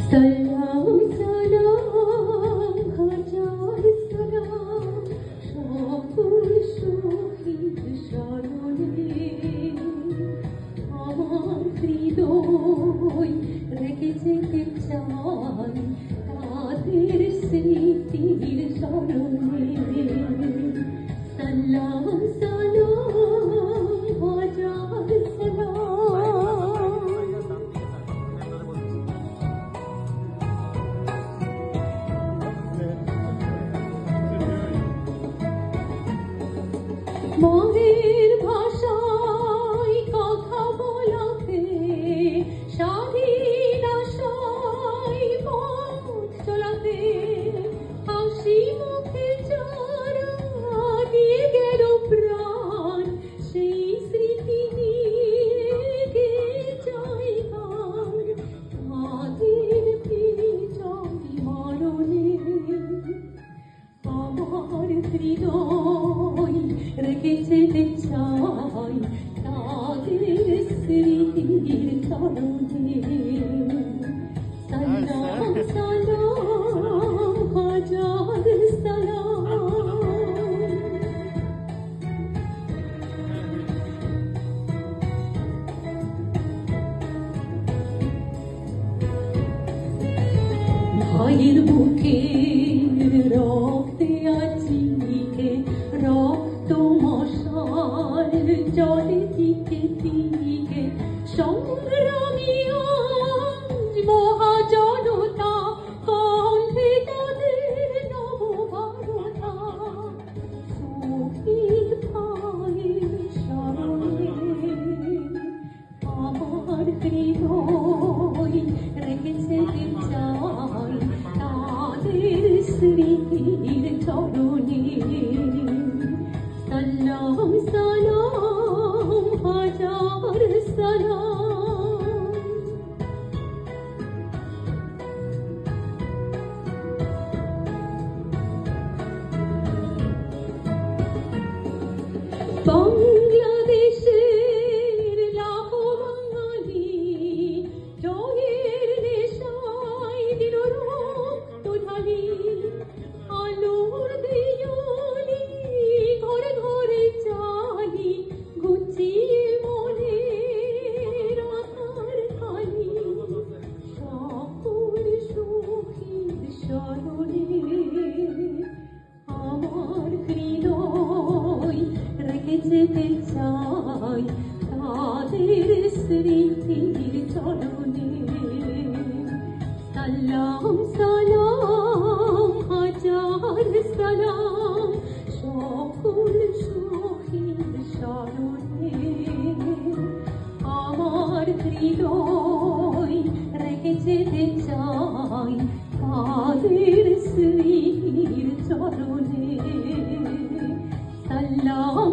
সালাম সালাম হাজার সালাম সকল শহীদ স্মরণে আমার হৃদয় রেখে যেতে চাই তাদের স্মৃতির স্মরণে সালাম সালাম হাজার সালাম মায়ের ভাষায় কথা বলাতে স্বাধীন আশায় পথ চলাতে হাসি মুখে যারা দিয়ে গেল প্রাণ সেই স্মৃতি নিয়ে গেয়ে যায় গান তাদের বিজয় মরণে আমার হৃদয় রেখে যেতে চাই তাদের স্মৃতির চরণে সালাম সালাম হাজার সালাম ভাইয়ের বুকে রক্তে আজকে রক্ত মশাল জলে দিকে দিকে সংগ্রামী আজ মহাজনতা কণ্ঠে তাদের নববারতা শহীদ ভাইয়ের স্মরণে আমার হৃদয় রেখে যেতে চাই তাদের স্মৃতির চরণে সালাম সালাম হাজার সালাম বাংলাদেশের লাখো বাঙালি জয়ের নেশায় দিল রক্ত ঢালি আলোর দিয়ালি ঘরে ঘরে চালি গুছিয়ে মনে রাখার খালি সকল শহীদ স্মরণে আমার হৃদয় রেখে যেতে চাই তাদের স্মৃতির চরণে সালাম সালাম হাজার সালাম সকল শহীদ স্মরণে আমার হৃদয় রেখে যেতে চাই তাদের স্মৃতির চরণে সালাম